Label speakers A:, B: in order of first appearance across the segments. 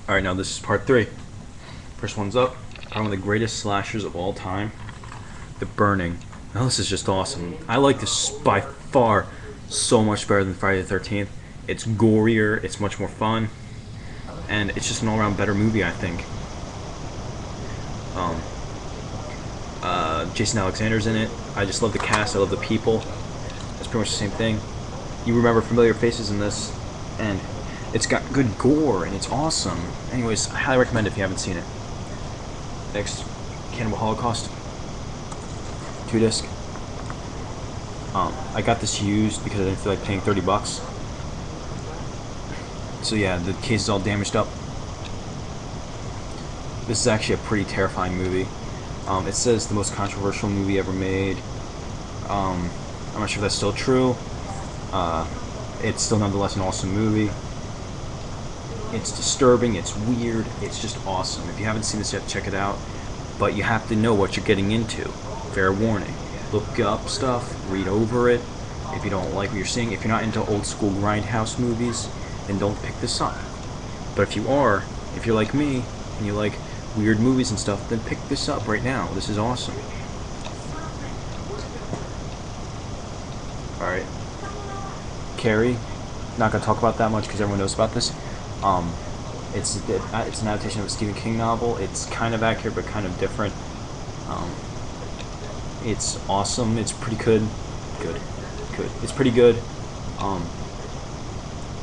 A: Alright, now this is part 3. First one's up. Probably one of the greatest slashers of all time. The Burning. Now this is just awesome. I like this by far so much better than Friday the 13th. It's gorier, it's much more fun, and it's just an all-around better movie, I think. Jason Alexander's in it. I just love the cast, I love the people. It's pretty much the same thing. You remember familiar faces in this, and it's got good gore, and it's awesome. Anyways, I highly recommend it if you haven't seen it. Next, Cannibal Holocaust. 2-disc. I got this used because I didn't feel like paying $30. So yeah, the case is all damaged up. This is actually a pretty terrifying movie. It says the most controversial movie ever made. I'm not sure if that's still true. It's still nonetheless an awesome movie. It's disturbing, it's weird, it's just awesome. If you haven't seen this yet, check it out. But you have to know what you're getting into. Fair warning. Look up stuff, read over it. If you don't like what you're seeing, if you're not into old school grindhouse movies, then don't pick this up. But if you are, if you're like me, and you like weird movies and stuff, then pick this up right now. This is awesome. Alright. Carrie. Not gonna talk about that much because everyone knows about this. It's an adaptation of a Stephen King novel. It's kind of accurate, but kind of different. It's awesome. It's pretty good. Good. It's pretty good.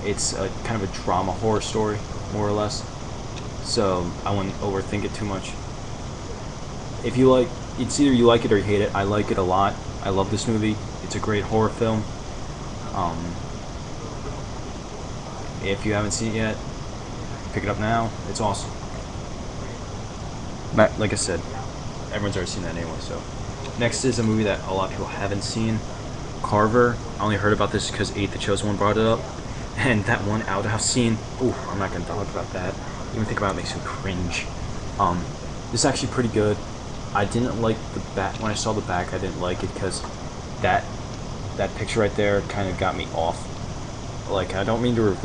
A: It's a kind of a drama horror story, more or less. So I wouldn't overthink it too much. If you like, it's either you like it or you hate it. I like it a lot. I love this movie. It's a great horror film. If you haven't seen it yet, pick it up now. It's awesome. Like I said, everyone's already seen that anyway. So next is a movie that a lot of people haven't seen. Carver. I only heard about this because 8 the Chosen One brought it up. And that one outhouse scene. Ooh, I'm not gonna talk about that. Even think about it makes me cringe. This is actually pretty good. I didn't like the back. When I saw the back, I didn't like it because that picture right there kind of got me off. Like, I don't mean to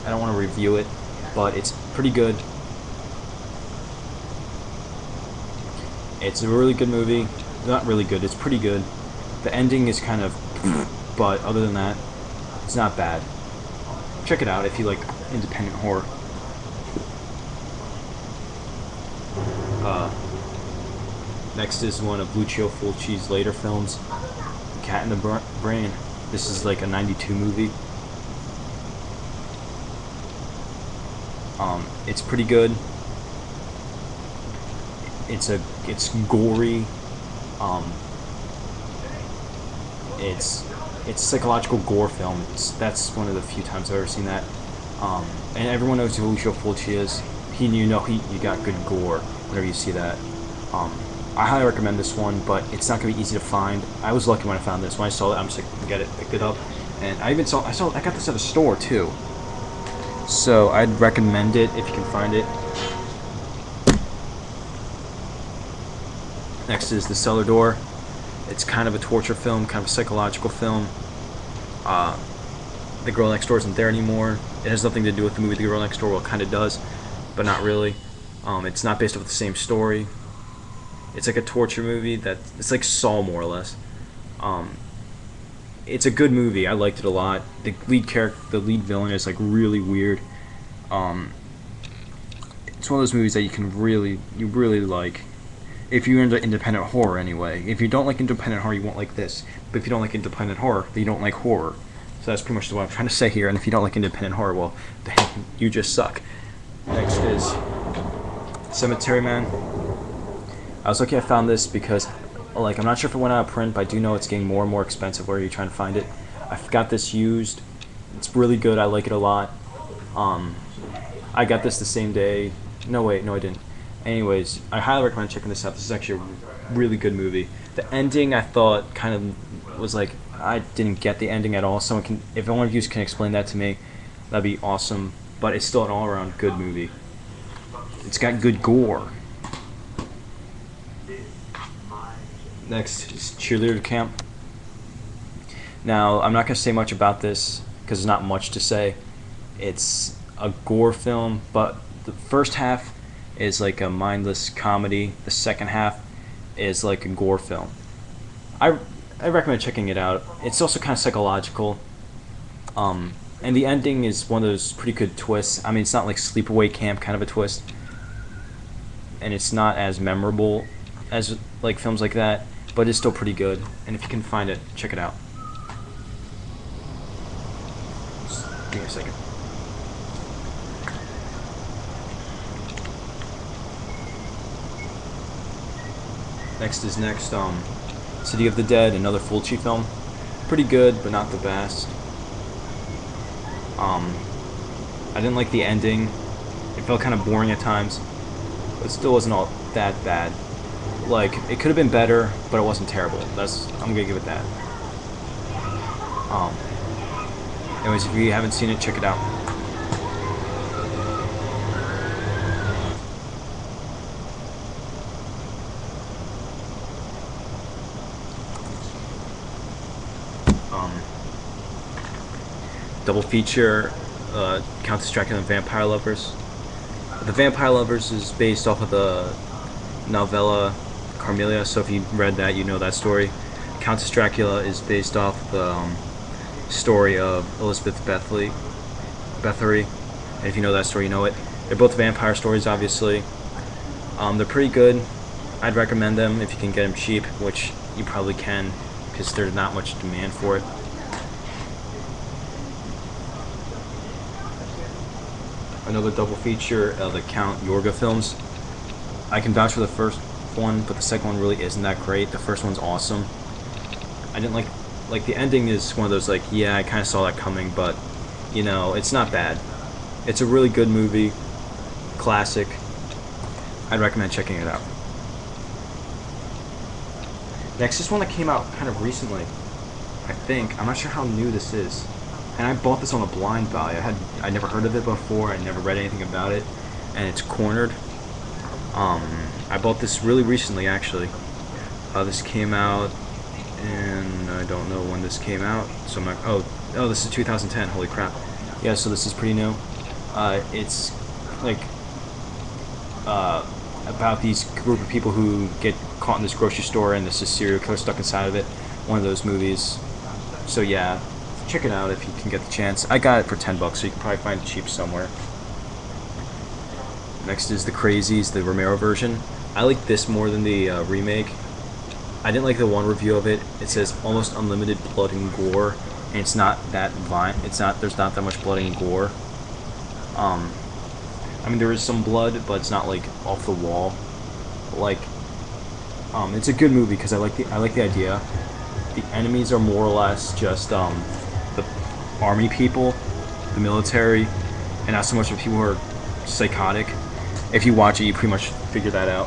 A: I don't want to review it, but it's pretty good. It's a really good movie. Not really good, it's pretty good. The ending is kind of but other than that, it's not bad. Check it out if you like independent horror. Next is one of Lucio Fulci's later films, Cat in the Brain. This is like a '92 movie. It's pretty good. It's gory. It's a psychological gore film. That's one of the few times I've ever seen that. And everyone knows who Lucio Fulci is. You got good gore whenever you see that. I highly recommend this one, but it's not gonna be easy to find. I was lucky when I found this. When I saw it, I'm just like, forget it, picked it up, and I got this at a store too. So I'd recommend it if you can find it. Next is The Cellar Door. It's kind of a torture film, kind of a psychological film. The Girl Next Door isn't there anymore. It has nothing to do with the movie The Girl Next Door. Well, it kind of does, but not really. It's not based off the same story. It's like a torture movie it's like Saw, more or less. It's a good movie. I liked it a lot. The lead villain is like really weird. It's one of those movies that you really like. If you're into independent horror, anyway. If you don't like independent horror, you won't like this. But if you don't like independent horror, then you don't like horror. So that's pretty much what I'm trying to say here. And if you don't like independent horror, well, then you just suck. Next is Cemetery Man. I was lucky I found this because, like, I'm not sure if it went out of print, but I do know it's getting more and more expensive where you're trying to find it. I got this used. It's really good. I like it a lot. I got this the same day. No, wait, no, I didn't. Anyways, I highly recommend checking this out. This is actually a really good movie. The ending, I thought, kind of was like, I didn't get the ending at all. If one of you can explain that to me, that'd be awesome. But it's still an all-around good movie. It's got good gore. Next is Cheerleader Camp. Now, I'm not going to say much about this because there's not much to say. It's a gore film, but the first half is like a mindless comedy. The second half is like a gore film. I I recommend checking it out. It's also kind of psychological. And the ending is one of those pretty good twists. I mean, it's not like sleepaway camp kind of a twist, and it's not as memorable as like films like that, but it's still pretty good. And if you can find it, check it out. Just give me a second. Next is City of the Dead, another Fulci film. Pretty good, but not the best. I didn't like the ending. It felt kind of boring at times, but it still wasn't all that bad. Like, it could have been better, but it wasn't terrible. I'm gonna give it that. Anyways, if you haven't seen it, check it out. Double feature, Countess Dracula and Vampire Lovers. The Vampire Lovers is based off of the novella Carmelia, so if you read that, you know that story. Countess Dracula is based off the story of Elizabeth Bathory, and if you know that story, you know it. They're both vampire stories, obviously. They're pretty good. I'd recommend them if you can get them cheap, which you probably can, because there's not much demand for it. Another double feature, the Count Yorga films. I can vouch for the first one, but the second one really isn't that great. The first one's awesome. I didn't like the ending is one of those like, yeah, I kind of saw that coming, but you know, it's not bad. It's a really good movie, classic. I'd recommend checking it out. Next is one that came out kind of recently, I think. I'm not sure how new this is. And I bought this on a blind buy. I never heard of it before. I never read anything about it, and it's Cornered. I bought this really recently, actually. This came out, and I don't know when this came out. So I'm not. Oh, this is 2010. Holy crap! Yeah, so this is pretty new. It's like about these group of people who get caught in this grocery store, and there's a serial killer stuck inside of it. One of those movies. So yeah. Check it out if you can get the chance. I got it for $10, so you can probably find it cheap somewhere. Next is The Crazies, the Romero version. I like this more than the remake. I didn't like the one review of it. It says almost unlimited blood and gore, and it's not that violent. There's not that much blood and gore. I mean, there is some blood, but it's not like off the wall. Like, it's a good movie because I like the idea. The enemies are more or less just the army people, the military, and not so much of people who are psychotic. If you watch it, you pretty much figure that out.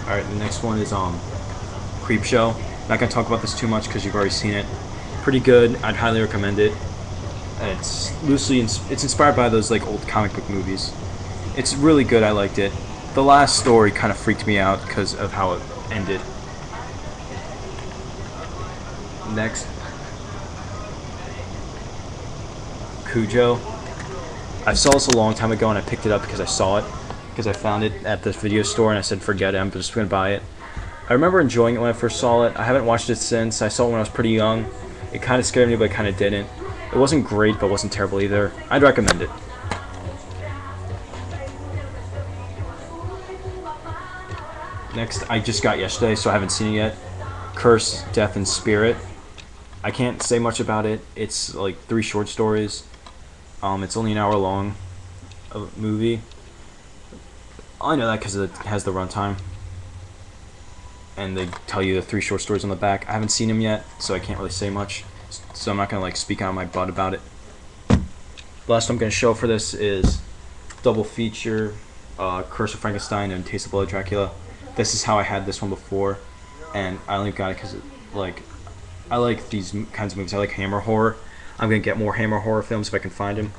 A: Alright, the next one is Creepshow. Not gonna talk about this too much because you've already seen it. Pretty good. I'd highly recommend it. It's it's inspired by those like old comic book movies. It's really good. I liked it. The last story kind of freaked me out because of how it ended. Next, Cujo. I saw this a long time ago and I picked it up because I saw it, because I found it at the video store and I said forget it, I'm just going to buy it. I remember enjoying it when I first saw it. I haven't watched it since. I saw it when I was pretty young. It kind of scared me, but it kind of didn't. It wasn't great, but it wasn't terrible either. I'd recommend it. Next, I just got yesterday, so I haven't seen it yet. Curse, Death, and Spirit. I can't say much about it. It's like 3 short stories. It's only an hour long of movie. I know that because it has the runtime. And they tell you the 3 short stories on the back. I haven't seen them yet, so I can't really say much. So I'm not going to like speak out my butt about it. The last one I'm going to show for this is double feature, Curse of Frankenstein and Taste of Blood Dracula. This is how I had this one before, and I only got it because I like these kinds of movies. I like Hammer horror. I'm going to get more Hammer horror films if I can find them.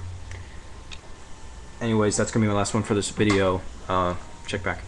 A: Anyways, that's going to be my last one for this video. Check back.